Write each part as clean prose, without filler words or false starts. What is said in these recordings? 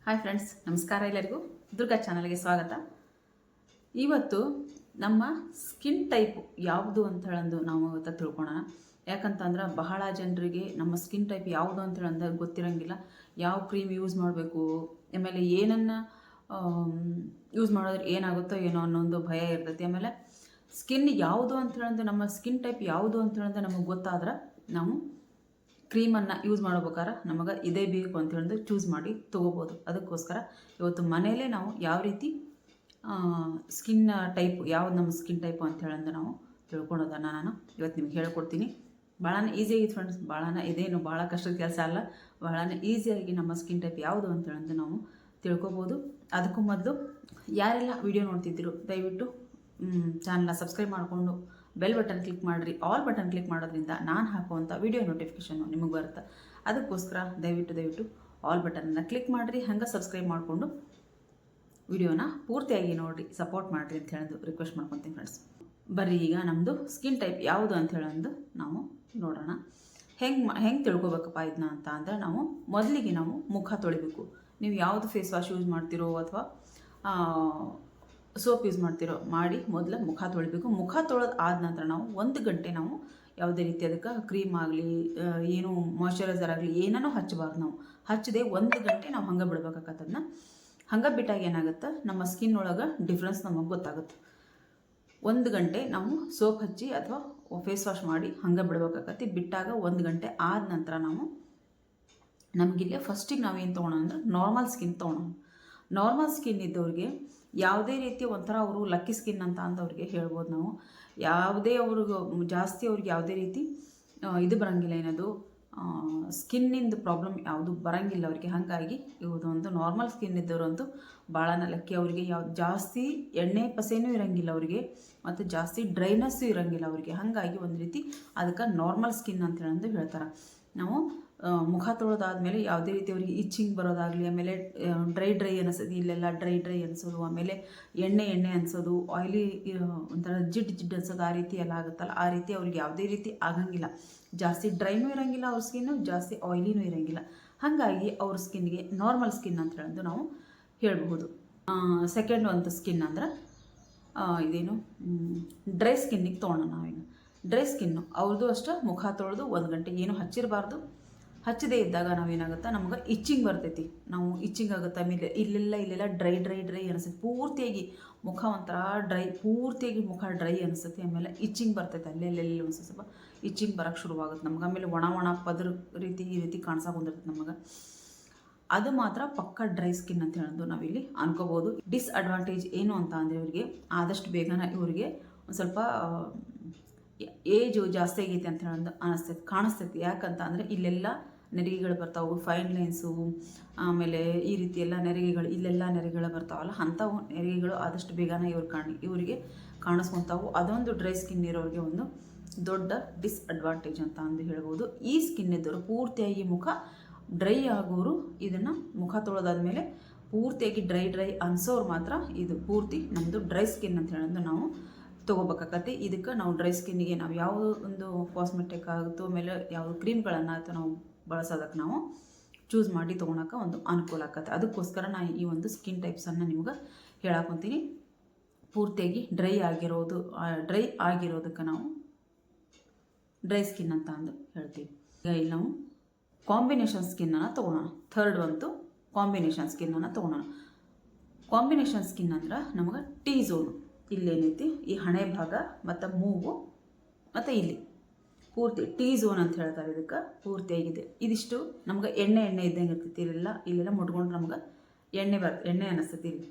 Hi friends, ನಮಸ್ಕಾರ. ಎಲ್ಲರಿಗೂ ದುರ್ಗಾ ಚಾನಲ್ಗೆ ಸ್ವಾಗತ. ಇವತ್ತು ನಮ್ಮ ಸ್ಕಿನ್ ಟೈಪ್ ಯಾವುದು ಅಂತ ಹೇಳಂದು ನಾವು ಇವತ್ತು ತಿಳ್ಕೊಳ್ಳೋಣ. ಯಾಕಂತಂದ್ರೆ ಬಹಳ ಜನರಿಗೆ ನಮ್ಮ ಸ್ಕಿನ್ ಟೈಪ್ ಯಾವುದು ಅಂತ ಹೇಳಂದ್ರೆ ಗೊತ್ತಿರಂಗಿಲ್ಲ. ಯಾವ ಕ್ರೀಮ್ ಯೂಸ್ ಮಾಡಬೇಕು, ಆಮೇಲೆ ಏನನ್ನು ಯೂಸ್ ಮಾಡಿದ್ರೆ ಏನಾಗುತ್ತೋ ಏನೋ ಅನ್ನೋ ಭಯ ಇರ್ತೈತಿ. ಆಮೇಲೆ ಸ್ಕಿನ್ ಯಾವುದು ಅಂತ ಹೇಳಂದ್ರೆ ನಮ್ಮ ಸ್ಕಿನ್ ಟೈಪ್ ಯಾವುದು ಅಂತ ಹೇಳಂದ್ರೆ ನಮಗೆ ಗೊತ್ತಾದ್ರೆ ನಾವು ಕ್ರೀಮನ್ನು ಯೂಸ್ ಮಾಡ್ಬೇಕಾದ್ರೆ ನಮಗೆ ಇದೇ ಬೇಕು ಅಂತ ಹೇಳಿದ್ರೆ ಚೂಸ್ ಮಾಡಿ ತೊಗೋಬೋದು. ಅದಕ್ಕೋಸ್ಕರ ಇವತ್ತು ಮನೆಯಲ್ಲೇ ನಾವು ಯಾವ ರೀತಿ ಸ್ಕಿನ್ ಟೈಪ್ ಯಾವುದು ನಮ್ಮ ಸ್ಕಿನ್ ಟೈಪು ಅಂತ ಹೇಳಂದ್ರೆ ನಾವು ತಿಳ್ಕೊಳೋದನ್ನು ನಾನು ಇವತ್ತು ನಿಮ್ಗೆ ಹೇಳ್ಕೊಡ್ತೀನಿ. ಭಾಳನೇ ಈಸಿ ಆಗಿತ್ತು ಫ್ರೆಂಡ್ಸ್. ಇದೇನು ಭಾಳ ಕಷ್ಟದ ಕೆಲಸ ಅಲ್ಲ. ಭಾಳನೇ ಈಸಿಯಾಗಿ ನಮ್ಮ ಸ್ಕಿನ್ ಟೈಪ್ ಯಾವುದು ಅಂತ ಹೇಳಂದ್ರೆ ನಾವು ತಿಳ್ಕೊಬೋದು. ಅದಕ್ಕೂ ಮೊದಲು ಯಾರೆಲ್ಲ ವಿಡಿಯೋ ನೋಡ್ತಿದ್ರು ದಯವಿಟ್ಟು ಚಾನಲ್ನ ಸಬ್ಸ್ಕ್ರೈಬ್ ಮಾಡಿಕೊಂಡು ಬೆಲ್ ಬಟನ್ ಕ್ಲಿಕ್ ಮಾಡಿರಿ. ಆಲ್ ಬಟನ್ ಕ್ಲಿಕ್ ಮಾಡೋದ್ರಿಂದ ನಾನು ಹಾಕುವಂಥ ವಿಡಿಯೋ ನೋಟಿಫಿಕೇಷನ್ನು ನಿಮಗೆ ಬರುತ್ತೆ. ಅದಕ್ಕೋಸ್ಕರ ದಯವಿಟ್ಟು ಆಲ್ ಬಟನನ್ನು ಕ್ಲಿಕ್ ಮಾಡಿರಿ. ಹಂಗೆ ಸಬ್ಸ್ಕ್ರೈಬ್ ಮಾಡಿಕೊಂಡು ವಿಡಿಯೋನ ಪೂರ್ತಿಯಾಗಿ ನೋಡಿರಿ, ಸಪೋರ್ಟ್ ಮಾಡಿರಿ ಅಂತ ಹೇಳೋದು ರಿಕ್ವೆಸ್ಟ್ ಮಾಡ್ಕೊತೀನಿ ಫ್ರೆಂಡ್ಸ್. ಬರ್ರಿ ಈಗ ನಮ್ಮದು ಸ್ಕಿನ್ ಟೈಪ್ ಯಾವುದು ಅಂತ ಹೇಳೋದು ನಾವು ನೋಡೋಣ. ಹೆಂಗೆ ತಿಳ್ಕೊಬೇಕಪ್ಪ ಇದನ್ನ ಅಂತ ಅಂದರೆ ನಾವು ಮೊದಲಿಗೆ ನಾವು ಮುಖ ತೊಳಿಬೇಕು. ನೀವು ಯಾವುದು ಫೇಸ್ ವಾಶ್ ಯೂಸ್ ಮಾಡ್ತಿರೋ ಅಥವಾ ಸೋಪ್ ಯೂಸ್ ಮಾಡ್ತಿರೋ ಮಾಡಿ ಮೊದಲು ಮುಖ ತೊಳಿಬೇಕು. ಮುಖ ತೊಳೆದು ಆದ ನಂತರ ನಾವು 1 ಗಂಟೆ ನಾವು ಯಾವುದೇ ರೀತಿ ಅದಕ್ಕೆ ಕ್ರೀಮ್ ಆಗಲಿ ಏನು ಮಾಯ್ಶ್ಚರೈಸರ್ ಆಗಲಿ ಏನನ್ನೂ ಹಚ್ಚಬಾರ್ದು. ನಾವು ಹಚ್ಚದೆ 1 ಗಂಟೆ ನಾವು ಹಂಗೆ ಬಿಡ್ಬೇಕಾಗತ್ತದನ್ನ. ಹಂಗೆ ಬಿಟ್ಟಾಗ ಏನಾಗುತ್ತೆ, ನಮ್ಮ ಸ್ಕಿನ್ ಒಳಗೆ ಡಿಫ್ರೆನ್ಸ್ ನಮಗೆ ಗೊತ್ತಾಗುತ್ತೆ. 1 ಗಂಟೆ ನಾವು ಸೋಪ್ ಹಚ್ಚಿ ಅಥವಾ ಫೇಸ್ ವಾಶ್ ಮಾಡಿ ಹಂಗೆ ಬಿಡ್ಬೇಕಾಗತ್ತೆ. ಬಿಟ್ಟಾಗ 1 ಗಂಟೆ ಆದ ನಂತರ ನಾವು ನಮಗಿಲ್ಲೇ ಫಸ್ಟಿಗೆ ನಾವೇನು ತೊಗೊಳೋಣ ಅಂದ್ರೆ ನಾರ್ಮಲ್ ಸ್ಕಿನ್ ತೊಗೊಳೋಣ. ನಾರ್ಮಲ್ ಸ್ಕಿನ್ ಇದ್ದವ್ರಿಗೆ ಯಾವುದೇ ರೀತಿ ಒಂಥರ ಅವರು ಲಕ್ಕಿ ಸ್ಕಿನ್ ಅಂತ ಅಂದವ್ರಿಗೆ ಹೇಳ್ಬೋದು ನಾವು. ಯಾವುದೇ ಜಾಸ್ತಿ ಅವ್ರಿಗೆ ಯಾವುದೇ ರೀತಿ ಇದು ಬರೋಂಗಿಲ್ಲ, ಏನದು ಸ್ಕಿನ್ನಿಂದು ಪ್ರಾಬ್ಲಮ್ ಯಾವುದು ಬರೋಂಗಿಲ್ಲ ಅವ್ರಿಗೆ. ಹಾಗಾಗಿ ಒಂದು ನಾರ್ಮಲ್ ಸ್ಕಿನ್ ಇದ್ದವರಂತೂ ಭಾಳನ ಲಕ್ಕಿ. ಅವರಿಗೆ ಜಾಸ್ತಿ ಎಣ್ಣೆ ಪಸೆನೂ ಇರೋಂಗಿಲ್ಲ ಅವರಿಗೆ, ಮತ್ತು ಜಾಸ್ತಿ ಡ್ರೈನೆಸ್ಸು ಇರೋಂಗಿಲ್ಲ ಅವರಿಗೆ. ಹಾಗಾಗಿ ಒಂದು ರೀತಿ ಅದಕ್ಕೆ ನಾರ್ಮಲ್ ಸ್ಕಿನ್ ಅಂತ ಹೇಳಂದು ಹೇಳ್ತಾರೆ. ನಾವು ಮುಖ ತೊಳೆದಾದ್ಮೇಲೆ ಯಾವುದೇ ರೀತಿ ಅವರಿಗೆ ಇಚ್ಚಿಂಗ್ ಬರೋದಾಗಲಿ, ಆಮೇಲೆ ಡ್ರೈ ಅನಿಸೋದು, ಇಲ್ಲೆಲ್ಲ ಡ್ರೈ ಅನಿಸೋದು, ಆಮೇಲೆ ಎಣ್ಣೆ ಅನಿಸೋದು, ಆಯ್ಲಿ ಒಂಥರ ಜಿಡ್ ಅನ್ಸೋದು, ಆ ರೀತಿ ಎಲ್ಲ ಆಗುತ್ತಲ್ಲ, ಆ ರೀತಿ ಅವ್ರಿಗೆ ಯಾವುದೇ ರೀತಿ ಆಗಂಗಿಲ್ಲ. ಜಾಸ್ತಿ ಡ್ರೈನೂ ಇರೋಂಗಿಲ್ಲ ಅವ್ರ ಸ್ಕಿನ್ನು, ಜಾಸ್ತಿ ಆಯ್ಲಿನೂ ಇರೋಂಗಿಲ್ಲ. ಹಾಗಾಗಿ ಅವ್ರ ಸ್ಕಿನ್ಗೆ ನಾರ್ಮಲ್ ಸ್ಕಿನ್ ಅಂತ ಹೇಳೋದು ನಾವು ಹೇಳಬಹುದು. ಸೆಕೆಂಡ್ ಒಂದು ಸ್ಕಿನ್ ಅಂದ್ರೆ ಇದೇನು ಡ್ರೈ ಸ್ಕಿನ್ನಿಗೆ ತೊಗೊಳೋಣ ನಾವೀಗ. ಡ್ರೈ ಸ್ಕಿನ್ನು ಅವ್ರದ್ದು ಅಷ್ಟೇ ಮುಖ ತೊಳೆದು 1 ಗಂಟೆ ಏನು ಹಚ್ಚಿರಬಾರ್ದು. ಹಚ್ಚದೇ ಇದ್ದಾಗ ನಾವೇನಾಗುತ್ತೆ, ನಮ್ಗೆ ಇಚ್ಚಿಂಗ್ ಬರ್ತೈತಿ. ನಾವು ಇಚ್ಚಿಂಗ್ ಆಗುತ್ತೆ. ಆಮೇಲೆ ಇಲ್ಲೆಲ್ಲ ಡ್ರೈ ಅನಿಸುತ್ತೆ. ಪೂರ್ತಿಯಾಗಿ ಮುಖ ಒಂಥರ ಪೂರ್ತಿಯಾಗಿ ಮುಖ ಡ್ರೈ ಅನಿಸುತ್ತೆ. ಆಮೇಲೆ ಇಚ್ಚಿಂಗ್ ಬರ್ತೈತೆ. ಅಲ್ಲೆಲ್ಲ ಒಂದು ಸ್ವಲ್ಪ ಇಚ್ಚಿಂಗ್ ಬರೋಕ್ಕೆ ಶುರುವಾಗುತ್ತೆ ನಮ್ಗೆ. ಆಮೇಲೆ ಒಣ ಪದ್ರ ಈ ರೀತಿ ಕಾಣಿಸೋಕೆ ಬಂದಿರ್ತದೆ ನಮಗೆ. ಅದು ಮಾತ್ರ ಪಕ್ಕ ಡ್ರೈ ಸ್ಕಿನ್ ಅಂತ ಹೇಳೋದು ನಾವಿಲ್ಲಿ ಅನ್ಕೋಬೋದು. ಡಿಸ್ಅಡ್ವಾಂಟೇಜ್ ಏನು ಅಂತ ಅಂದರೆ ಇವರಿಗೆ ಆದಷ್ಟು ಬೇಗನೆ ಇವರಿಗೆ ಒಂದು ಸ್ವಲ್ಪ ಏಜು ಜಾಸ್ತಿ ಆಗೈತೆ ಅಂತ ಹೇಳೋದು ಕಾಣಿಸ್ತೈತಿ. ಯಾಕಂತ ಅಂದರೆ ಇಲ್ಲೆಲ್ಲ ನೆರಿಗೆಗಳು ಬರ್ತಾವೆ, ಫೈನ್ ಲೈನ್ಸು, ಆಮೇಲೆ ಈ ರೀತಿ ಎಲ್ಲ ಇಲ್ಲೆಲ್ಲ ನೆರಿಗೆಗಳು ಬರ್ತಾವಲ್ಲ, ಅಂಥವು ನೆರಿಗೆಗಳು ಆದಷ್ಟು ಬೇಗನೆ ಇವರಿಗೆ ಕಾಣಿಸ್ಕೊತಾವು. ಅದೊಂದು ಡ್ರೈ ಸ್ಕಿನ್ ಇರೋರಿಗೆ ಒಂದು ದೊಡ್ಡ ಡಿಸ್ಅಡ್ವಾಂಟೇಜ್ ಅಂತ ಅಂದು ಹೇಳ್ಬೋದು. ಈ ಸ್ಕಿನ್ ಇದ್ದವರು ಪೂರ್ತಿಯಾಗಿ ಮುಖ ಡ್ರೈ ಆಗೋರು ಇದನ್ನು ಮುಖ ತೊಳೆದಾದ್ಮೇಲೆ ಪೂರ್ತಿಯಾಗಿ ಡ್ರೈ ಅನ್ಸೋರು ಮಾತ್ರ ಇದು ಪೂರ್ತಿ ನಮ್ಮದು ಡ್ರೈ ಸ್ಕಿನ್ ಅಂತ ಹೇಳೋದು ನಾವು ತೊಗೋಬೇಕಾಗತ್ತೆ. ಇದಕ್ಕೆ ನಾವು ಡ್ರೈ ಸ್ಕಿನ್ನಿಗೆ ನಾವು ಯಾವ ಒಂದು ಕಾಸ್ಮೆಟಿಕ್ ಆಗುತ್ತೋ, ಆಮೇಲೆ ಯಾವ ಕ್ರೀಮ್ಗಳನ್ನು ಆಯಿತು ನಾವು ಬಳಸೋದಕ್ಕೆ ನಾವು ಚೂಸ್ ಮಾಡಿ ತೊಗೊಳಕ್ಕೆ ಒಂದು ಅನುಕೂಲ ಆಕತ್ತೆ. ಅದಕ್ಕೋಸ್ಕರ ನಾನು ಈ ಒಂದು ಸ್ಕಿನ್ ಟೈಪ್ಸನ್ನು ನಿಮ್ಗೆ ಹೇಳಾಕೊಂತೀನಿ. ಪೂರ್ತಿಯಾಗಿ ಡ್ರೈ ಆಗಿರೋದಕ್ಕೆ ನಾವು ಡ್ರೈ ಸ್ಕಿನ್ ಅಂತ ಅಂದು ಹೇಳ್ತೀವಿ. ಈಗ ಇಲ್ಲಿ ನಾವು ಕಾಂಬಿನೇಷನ್ ಸ್ಕಿನ್ನನ್ನು ತೊಗೊಳೋಣ. ಥರ್ಡ್ ಒಂದು ಕಾಂಬಿನೇಷನ್ ಸ್ಕಿನ್ನನ್ನು ತೊಗೊಳೋಣ. ಕಾಂಬಿನೇಷನ್ ಸ್ಕಿನ್ ಅಂದ್ರೆ ನಮಗೆ ಟಿ ಝೋನು ಇಲ್ಲೇನೈತಿ, ಈ ಹಣೆ ಭಾಗ ಮತ್ತು ಮೂಗು ಮತ್ತು ಇಲ್ಲಿ ಪೂರ್ತಿ ಟಿ ಝೋನ್ ಅಂತ ಹೇಳ್ತಾರೆ. ಇದಕ್ಕೆ ಪೂರ್ತಿಯಾಗಿದೆ. ಇದಿಷ್ಟು ನಮ್ಗೆ ಎಣ್ಣೆ ಇದ್ದಂಗೆ ಇರ್ತೈತಿ. ಇಲ್ಲೆಲ್ಲ ಮುಟ್ಕೊಂಡ್ರೆ ನಮ್ಗೆ ಎಣ್ಣೆ ಅನ್ನಿಸ್ತೈತಿ. ಇಲ್ಲಿ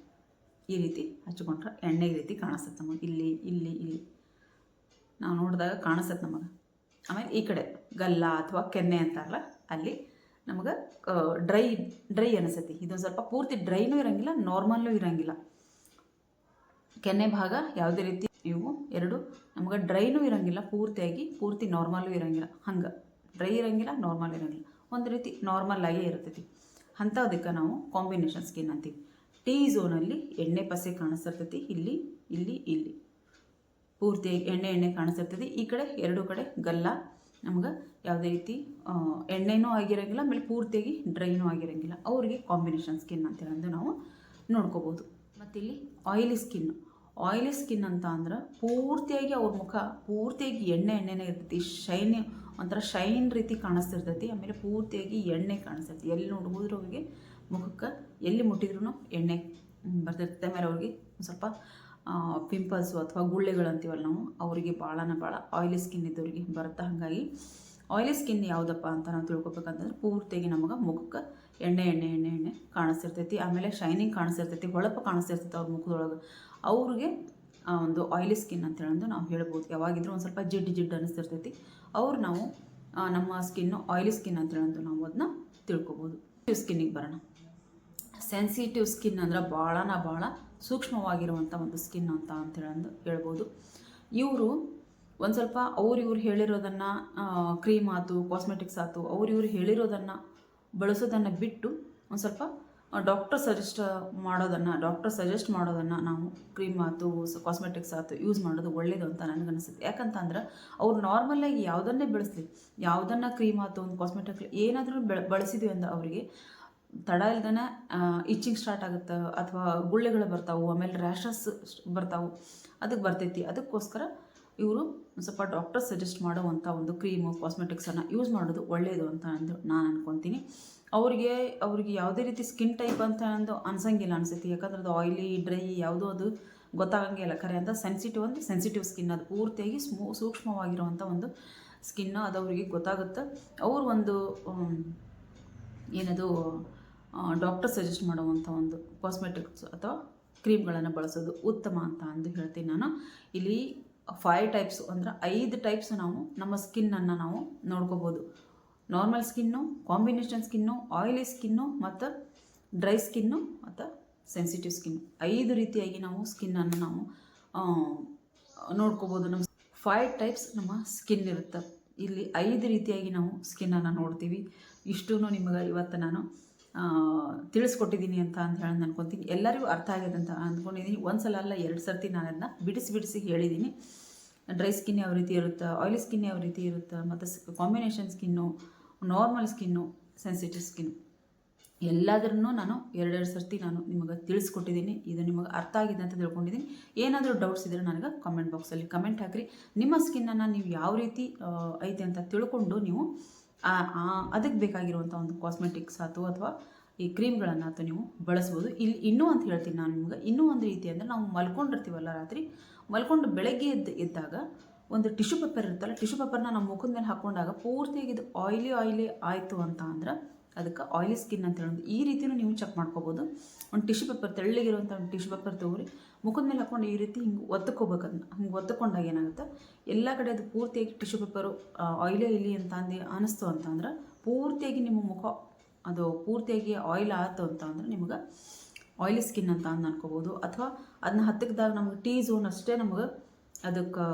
ಈ ರೀತಿ ಹಚ್ಕೊಂಡ್ರೆ ಎಣ್ಣೆ ಈ ರೀತಿ ಕಾಣಿಸ್ತೈತೆ ನಮಗೆ. ಇಲ್ಲಿ ನಾವು ನೋಡಿದಾಗ ಕಾಣಿಸ್ತೈತೆ ನಮಗೆ. ಆಮೇಲೆ ಈ ಕಡೆ ಗಲ್ಲ ಅಥವಾ ಕೆನ್ನೆ ಅಂತಾರಲ್ಲ, ಅಲ್ಲಿ ನಮಗೆ ಡ್ರೈ ಅನಿಸ್ತೈತಿ. ಇದೊಂದು ಸ್ವಲ್ಪ ಪೂರ್ತಿ ಡ್ರೈನೂ ಇರೋಂಗಿಲ್ಲ, ನಾರ್ಮಲ್ಲೂ ಇರೋಂಗಿಲ್ಲ. ಕೆನ್ನೆ ಭಾಗ ಯಾವುದೇ ರೀತಿ ಇವು ಎರಡು ನಮ್ಗೆ ಡ್ರೈನೂ ಇರೋಂಗಿಲ್ಲ, ಪೂರ್ತಿ ನಾರ್ಮಲ್ಲೂ ಇರೋಂಗಿಲ್ಲ. ಹಂಗೆ ಡ್ರೈ ಇರೋಂಗಿಲ್ಲ, ನಾರ್ಮಲ್ ಇರೋಂಗಿಲ್ಲ, ಒಂದು ರೀತಿ ನಾರ್ಮಲ್ಲಾಗೇ ಇರ್ತೈತಿ. ಅಂಥದಕ್ಕೆ ನಾವು ಕಾಂಬಿನೇಷನ್ ಸ್ಕಿನ್ ಅಂತೀವಿ. ಟಿ ಝೋನಲ್ಲಿ ಎಣ್ಣೆ ಪಸೆ ಕಾಣಿಸ್ತಿರ್ತೈತಿ. ಇಲ್ಲಿ ಪೂರ್ತಿಯಾಗಿ ಎಣ್ಣೆ ಕಾಣಿಸ್ತಿರ್ತೈತಿ. ಈ ಕಡೆ ಎರಡು ಕಡೆ ಗಲ್ಲ ನಮ್ಗೆ ಯಾವುದೇ ರೀತಿ ಎಣ್ಣೆನೂ ಆಗಿರೋಂಗಿಲ್ಲ, ಆಮೇಲೆ ಪೂರ್ತಿಯಾಗಿ ಡ್ರೈನೂ ಆಗಿರೋಂಗಿಲ್ಲ. ಅವ್ರಿಗೆ ಕಾಂಬಿನೇಷನ್ ಸ್ಕಿನ್ ಅಂತೇಳಿ ನಾವು ನೋಡ್ಕೋಬೋದು. ಮತ್ತು ಇಲ್ಲಿ ಆಯಿಲಿ ಸ್ಕಿನ್ ಅಂತ ಅಂದ್ರೆ ಪೂರ್ತಿಯಾಗಿ ಅವ್ರ ಮುಖ ಪೂರ್ತಿಯಾಗಿ ಎಣ್ಣೆನೇ ಇರ್ತೈತಿ. ಒಂಥರ ಶೈನ್ ರೀತಿ ಕಾಣಿಸ್ತಿರ್ತೈತಿ. ಆಮೇಲೆ ಪೂರ್ತಿಯಾಗಿ ಎಣ್ಣೆ ಕಾಣಿಸ್ತೈತಿ. ಎಲ್ಲಿ ನೋಡಿದ್ರು ಅವ್ರಿಗೆ ಮುಖಕ್ಕೆ ಎಲ್ಲಿ ಮುಟ್ಟಿದ್ರೂ ಎಣ್ಣೆ ಬರ್ತಿರ್ತೈತೆ. ಆಮೇಲೆ ಅವ್ರಿಗೆ ಸ್ವಲ್ಪ ಪಿಂಪಲ್ಸು ಅಥವಾ ಗುಳ್ಳೆಗಳು ಅಂತೀವಲ್ಲ ನಾವು, ಅವರಿಗೆ ಭಾಳ ಆಯಿಲಿ ಸ್ಕಿನ್ ಇದ್ದವ್ರಿಗೆ ಬರುತ್ತೆ. ಹಾಗಾಗಿ ಆಯಿಲಿ ಸ್ಕಿನ್ ಯಾವುದಪ್ಪ ಅಂತ ನಾವು ತಿಳ್ಕೊಬೇಕಂತಂದ್ರೆ ಪೂರ್ತಿಯಾಗಿ ನಮಗೆ ಮುಖಕ್ಕೆ ಎಣ್ಣೆ ಕಾಣಿಸ್ತಿರ್ತೈತಿ. ಆಮೇಲೆ ಶೈನಿಂಗ್ ಕಾಣಿಸ್ತಿರ್ತೈತಿ, ಹೊಳಪು ಕಾಣಿಸ್ತಿರ್ತೈತಿ ಅವ್ರ ಮುಖದೊಳಗೆ. ಅವ್ರಿಗೆ ಒಂದು ಆಯಿಲಿ ಸ್ಕಿನ್ ಅಂತೇಳಿ ನಾವು ಹೇಳ್ಬೋದು. ಯಾವಾಗಿದ್ರೂ ಒಂದು ಸ್ವಲ್ಪ ಜಿಡ್ಡು ಅನ್ನಿಸ್ತಿರ್ತೈತಿ. ನಾವು ನಮ್ಮ ಸ್ಕಿನ್ನು ಆಯಿಲಿ ಸ್ಕಿನ್ ಅಂತೇಳಿ ನಾವು ಅದನ್ನ ತಿಳ್ಕೊಬೋದು. ಸ್ಕಿನ್ನಿಗೆ ಬರೋಣ. ಸೆನ್ಸಿಟಿವ್ ಸ್ಕಿನ್ ಅಂದ್ರೆ ಭಾಳ ಸೂಕ್ಷ್ಮವಾಗಿರುವಂಥ ಒಂದು ಸ್ಕಿನ್ ಅಂತೇಳಿ ಹೇಳ್ಬೋದು. ಇವರು ಒಂದು ಸ್ವಲ್ಪ ಇವ್ರು ಹೇಳಿರೋದನ್ನು, ಕ್ರೀಮ್ ಆಯ್ತು, ಕಾಸ್ಮೆಟಿಕ್ಸ್ ಆಯ್ತು, ಇವ್ರು ಹೇಳಿರೋದನ್ನು ಬಳಸೋದನ್ನು ಬಿಟ್ಟು ಒಂದು ಸ್ವಲ್ಪ ಡಾಕ್ಟರ್ ಸಜೆಸ್ಟ್ ಮಾಡೋದನ್ನು ನಾವು ಕ್ರೀಮ್ ಆಯ್ತು, ಕಾಸ್ಮೆಟಿಕ್ಸ್ ಆಯ್ತು ಯೂಸ್ ಮಾಡೋದು ಒಳ್ಳೆಯದು ಅಂತ ನನಗನ್ನಿಸುತ್ತೆ. ಯಾಕಂತಂದ್ರೆ ಅವ್ರು ನಾರ್ಮಲಾಗಿ ಯಾವುದನ್ನೇ ಬಳಸಲಿ, ಯಾವುದನ್ನು ಕ್ರೀಮ್ ಆಯ್ತು, ಒಂದು ಕಾಸ್ಮೆಟಿಕ್ ಏನಾದರೂ ಬಳಸಿದ್ವಿ ಅಂದ್ರೆ ಅವರಿಗೆ ತಡ ಇಲ್ದೇ ಇಚ್ಚಿಂಗ್ ಸ್ಟಾರ್ಟ್ ಆಗುತ್ತೆ, ಅಥವಾ ಗುಳ್ಳೆಗಳು ಬರ್ತಾವೆ, ಆಮೇಲೆ ರ್ಯಾಷಸ್ ಬರ್ತಾವೆ, ಅದಕ್ಕೆ ಬರ್ತೈತಿ. ಅದಕ್ಕೋಸ್ಕರ ಇವರು ಸ್ವಲ್ಪ ಡಾಕ್ಟರ್ ಸಜೆಸ್ಟ್ ಮಾಡುವಂಥ ಒಂದು ಕ್ರೀಮು, ಕಾಸ್ಮೆಟಿಕ್ಸನ್ನು ಯೂಸ್ ಮಾಡೋದು ಒಳ್ಳೆಯದು ಅಂತ ನಾನು ಅನ್ಕೊತೀನಿ. ಅವ್ರಿಗೆ ಯಾವುದೇ ರೀತಿ ಸ್ಕಿನ್ ಟೈಪ್ ಅಂತ ಅನ್ಸಂಗಿಲ್ಲ ಅನಿಸುತ್ತೆ. ಯಾಕಂದ್ರೆ ಅದು ಆಯಿಲಿ, ಡ್ರೈ ಯಾವುದೋ ಅದು ಗೊತ್ತಾಗಂಗಿಲ್ಲ. ಖರೆ ಅಂತ ಸೆನ್ಸಿಟಿವ್ ಸ್ಕಿನ್, ಅದು ಪೂರ್ತಿಯಾಗಿ ಸೂಕ್ಷ್ಮವಾಗಿರುವಂಥ ಒಂದು ಸ್ಕಿನ್ನು, ಅದು ಅವರಿಗೆ ಗೊತ್ತಾಗುತ್ತೆ. ಅವರು ಒಂದು ಏನದು ಡಾಕ್ಟರ್ ಸಜೆಸ್ಟ್ ಮಾಡುವಂಥ ಒಂದು ಕಾಸ್ಮೆಟಿಕ್ಸ್ ಅಥವಾ ಕ್ರೀಮ್ಗಳನ್ನು ಬಳಸೋದು ಉತ್ತಮ ಅಂತ ಹೇಳ್ತೀನಿ ನಾನು. ಇಲ್ಲಿ 5 ಟೈಪ್ಸು ಅಂದ್ರೆ 5 ಟೈಪ್ಸ್ ನಾವು ನಮ್ಮ ಸ್ಕಿನ್ನನ್ನು ನಾವು ನೋಡ್ಕೋಬೋದು. Normal skin, combination skin, oily skin, ಮತ್ತು ಡ್ರೈ ಸ್ಕಿನ್ನು, ಮತ್ತು ಸೆನ್ಸಿಟಿವ್ ಸ್ಕಿನ್ನು. 5 ರೀತಿಯಾಗಿ ನಾವು ಸ್ಕಿನ್ನನ್ನು ನಾವು ನೋಡ್ಕೋಬೋದು. ನಮ್ಮ 5 ಟೈಪ್ಸ್ ನಮ್ಮ ಸ್ಕಿನ್ ಇರುತ್ತೆ. ಇಲ್ಲಿ 5 ರೀತಿಯಾಗಿ ನಾವು ಸ್ಕಿನ್ನನ್ನು ನೋಡ್ತೀವಿ. ಇಷ್ಟೂ ನಿಮಗೆ ಇವತ್ತು ನಾನು ತಿಳಿಸ್ಕೊಟ್ಟಿದ್ದೀನಿ ಅಂತ ಹೇಳಿ ಅನ್ಕೊತೀನಿ. ಎಲ್ಲರಿಗೂ ಅರ್ಥ ಆಗಿದೆ ಅಂತ ಅಂದ್ಕೊಂಡಿದ್ದೀನಿ. ಒಂದು ಸಲ ಅಲ್ಲ 2 ಸರ್ತಿ ನಾನು ಅದನ್ನ ಬಿಡಿಸಿ ಹೇಳಿದ್ದೀನಿ. ಡ್ರೈ ಸ್ಕಿನ್ ಯಾವ ರೀತಿ ಇರುತ್ತೆ, ಆಯಿಲಿ ಸ್ಕಿನ್ ಯಾವ ರೀತಿ ಇರುತ್ತೆ, ಮತ್ತು combination skin, normal skin, sensitive skin ಎಲ್ಲದರನ್ನೂ ನಾನು 2 ಸರ್ತಿ ನಾನು ನಿಮಗೆ ತಿಳಿಸ್ಕೊಟ್ಟಿದ್ದೀನಿ. ಇದು ನಿಮಗೆ ಅರ್ಥ ಆಗಿದೆ ಅಂತ ತಿಳ್ಕೊಂಡಿದ್ದೀನಿ. ಏನಾದರೂ ಡೌಟ್ಸ್ ಇದ್ದರೆ ನನಗೆ ಕಮೆಂಟ್ ಬಾಕ್ಸಲ್ಲಿ ಕಮೆಂಟ್ ಹಾಕಿರಿ. ನಿಮ್ಮ ಸ್ಕಿನ್ನನ್ನು ನೀವು ಯಾವ ರೀತಿ ಐತೆ ಅಂತ ತಿಳ್ಕೊಂಡು ನೀವು ಅದಕ್ಕೆ ಬೇಕಾಗಿರುವಂಥ ಒಂದು ಕಾಸ್ಮೆಟಿಕ್ಸ್ ಆಯ್ತು ಅಥವಾ ಈ ಕ್ರೀಮ್ಗಳನ್ನು ಆಯ್ತು ನೀವು ಬಳಸ್ಬೋದು. ಇಲ್ಲಿ ಇನ್ನೂ ಅಂತ ಹೇಳ್ತೀನಿ ನಾನು ನಿಮ್ಗೆ. ಇನ್ನೂ ಒಂದು ರೀತಿ ಅಂದರೆ ನಾವು ಮಲ್ಕೊಂಡಿರ್ತೀವಲ್ಲ, ರಾತ್ರಿ ಮಲ್ಕೊಂಡು ಬೆಳಗ್ಗೆ ಎದ್ದಾಗ ಒಂದು ಟಿಶ್ಯೂ ಪೇಪರ್ ಇರುತ್ತಲ್ಲ, ಟಿಶ್ಯೂ ಪೇಪರ್ನ ನಮ್ಮ ಮುಖದ ಮೇಲೆ ಹಾಕ್ಕೊಂಡಾಗ ಪೂರ್ತಿಯಾಗಿ ಇದು ಆಯಿಲಿ ಆಯಿತು ಅಂತ ಅಂದ್ರೆ ಅದಕ್ಕೆ ಆಯಿಲಿ ಸ್ಕಿನ್ ಅಂತ ಹೇಳೋದು. ಈ ರೀತಿಯೂ ನೀವು ಚೆಕ್ ಮಾಡ್ಕೋಬೋದು. ಒಂದು ಟಿಶ್ಯೂ ಪೇಪರ್, ತೆಳ್ಳಗಿರುವಂಥ ಒಂದು ಟಿಶ್ಯೂ ಪೇಪರ್ ತೊಗೊರಿ, ಮುಖದ ಮೇಲೆ ಹಾಕ್ಕೊಂಡು ಈ ರೀತಿ ಹಿಂಗೆ ಒತ್ತಕೋಬೇಕು. ಅದನ್ನ ಹಿಂಗೆ ಒತ್ತಕೊಂಡಾಗ ಏನಾಗುತ್ತೆ, ಎಲ್ಲ ಕಡೆ ಅದು ಪೂರ್ತಿಯಾಗಿ ಟಿಶ್ಯೂ ಪೇಪರು ಆಯಿಲಿ ಅಂತ ಅನ್ನಿಸ್ತು ಅಂತಂದ್ರೆ ಪೂರ್ತಿಯಾಗಿ ನಿಮ್ಮ ಮುಖ ಅದು ಪೂರ್ತಿಯಾಗಿ ಆಯಿಲ್ ಆಯ್ತು ಅಂತ ಅಂದ್ರೆ ನಿಮ್ಗೆ ಆಯಿಲಿ ಸ್ಕಿನ್ ಅಂತ ಅನ್ಕೋಬೋದು. ಅಥವಾ ಅದನ್ನ ಹತ್ತಿಕ್ದಾಗ ನಮ್ಗೆ T ಝೋನ್ ಅಷ್ಟೇ ನಮ್ಗೆ ಅದಕ್ಕೆ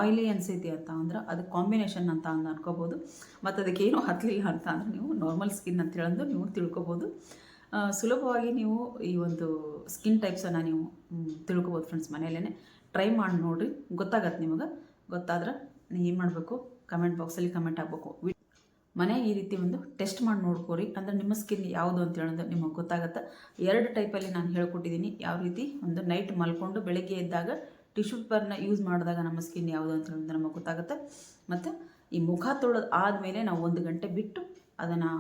ಆಯಿಲಿ ಅನಿಸೈತಿ ಅಂತ ಅಂದ್ರೆ ಅದಕ್ಕೆ ಕಾಂಬಿನೇಷನ್ ಅಂತ ಅನ್ಕೋಬೋದು. ಮತ್ತು ಅದಕ್ಕೇನು ಹತ್ತಲಿಲ್ಲ ಅಂತ ಅಂದ್ರೆ ನೀವು ನಾರ್ಮಲ್ ಸ್ಕಿನ್ ಅಂತ ಹೇಳೋದು ನೀವು ತಿಳ್ಕೊಬೋದು. ಸುಲಭವಾಗಿ ನೀವು ಈ ಒಂದು ಸ್ಕಿನ್ ಟೈಪ್ಸನ್ನು ನೀವು ತಿಳ್ಕೊಬೋದು ಫ್ರೆಂಡ್ಸ್. ಮನೆಯಲ್ಲೇ ಟ್ರೈ ಮಾಡಿ ನೋಡಿರಿ, ಗೊತ್ತಾಗತ್ತೆ ನಿಮಗೆ. ಗೊತ್ತಾದ್ರೆ ನೀವು ಏನು ಮಾಡಬೇಕು, ಕಮೆಂಟ್ ಬಾಕ್ಸಲ್ಲಿ ಕಮೆಂಟ್ ಹಾಕಬೇಕು. ಮನೆ ಈ ರೀತಿ ಒಂದು ಟೆಸ್ಟ್ ಮಾಡಿ ನೋಡ್ಕೋರಿ, ಅಂದರೆ ನಿಮ್ಮ ಸ್ಕಿನ್ ಯಾವುದು ಅಂತ ಹೇಳೋದು ನಿಮಗೆ ಗೊತ್ತಾಗುತ್ತೆ. 2 ಟೈಪಲ್ಲಿ ನಾನು ಹೇಳ್ಕೊಟ್ಟಿದ್ದೀನಿ. ಯಾವ ರೀತಿ ಒಂದು ನೈಟ್ ಮಲ್ಕೊಂಡು ಬೆಳಗ್ಗೆ ಎದ್ದಾಗ ಟಿಶ್ಯೂ ಪೇಪರ್ನ ಯೂಸ್ ಮಾಡಿದಾಗ ನಮ್ಮ ಸ್ಕಿನ್ ಯಾವುದು ಅಂತ ಹೇಳೋದು ನಮಗೆ ಗೊತ್ತಾಗುತ್ತೆ. ಮತ್ತು ಈ ಮುಖ ತೊಳೆದು ಆದಮೇಲೆ ನಾವು 1 ಗಂಟೆ ಬಿಟ್ಟು ಅದನ್ನು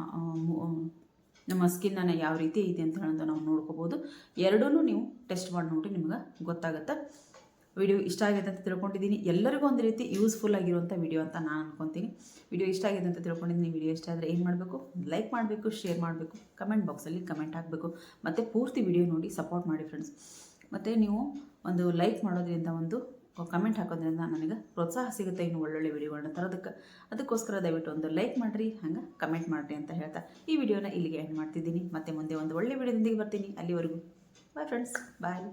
ನಮ್ಮ ಸ್ಕಿನ್ನನ್ನು ಯಾವ ರೀತಿ ಐತೆ ಅಂತ ಹೇಳೋದು ನಾವು ನೋಡ್ಕೋಬೋದು. 2 ನೀವು ಟೆಸ್ಟ್ ಮಾಡಿ ನೋಡಿ, ನಿಮ್ಗೆ ಗೊತ್ತಾಗುತ್ತೆ. ವಿಡಿಯೋ ಇಷ್ಟ ಆಗಿದೆ ಅಂತ ತಿಳ್ಕೊಂಡಿದ್ದೀನಿ. ಎಲ್ಲರಿಗೂ ಒಂದು ರೀತಿ ಯೂಸ್ಫುಲ್ ಆಗಿರುವಂಥ ವಿಡಿಯೋ ಅಂತ ನಾನು ಅನ್ಕೊತೀನಿ. ವಿಡಿಯೋ ಇಷ್ಟ ಆಗಿದೆ ಅಂತ ತಿಳ್ಕೊಂಡಿದ್ದೀನಿ. ವಿಡಿಯೋ ಇಷ್ಟ ಆದರೆ ಏನು ಮಾಡಬೇಕು, ಲೈಕ್ ಮಾಡಬೇಕು, ಶೇರ್ ಮಾಡಬೇಕು, ಕಮೆಂಟ್ ಬಾಕ್ಸಲ್ಲಿ ಕಮೆಂಟ್ ಹಾಕಬೇಕು, ಮತ್ತು ಪೂರ್ತಿ ವಿಡಿಯೋ ನೋಡಿ ಸಪೋರ್ಟ್ ಮಾಡಿ ಫ್ರೆಂಡ್ಸ್. ಮತ್ತು ನೀವು ಒಂದು ಲೈಕ್ ಮಾಡೋದ್ರಿಂದ, ಒಂದು ಕಮೆಂಟ್ ಹಾಕೋದ್ರಿಂದ ನನಗೆ ಪ್ರೋತ್ಸಾಹ ಸಿಗುತ್ತೆ ಇನ್ನು ಒಳ್ಳೊಳ್ಳೆ ವಿಡಿಯೋಗಳನ್ನ ತರೋದಕ್ಕೆ. ಅದಕ್ಕೋಸ್ಕರ ದಯವಿಟ್ಟು ಒಂದು ಲೈಕ್ ಮಾಡಿರಿ, ಹಂಗೆ ಕಮೆಂಟ್ ಮಾಡಿರಿ ಅಂತ ಹೇಳ್ತಾ ಈ ವಿಡಿಯೋನ ಇಲ್ಲಿಗೆ ಎಂಡ್ ಮಾಡ್ತಿದ್ದೀನಿ. ಮತ್ತು ಮುಂದೆ ಒಂದು ಒಳ್ಳೆ ವಿಡಿಯೋದೊಂದಿಗೆ ಬರ್ತೀನಿ. ಅಲ್ಲಿವರೆಗೂ ಬಾಯ್ ಫ್ರೆಂಡ್ಸ್, ಬಾಯ್.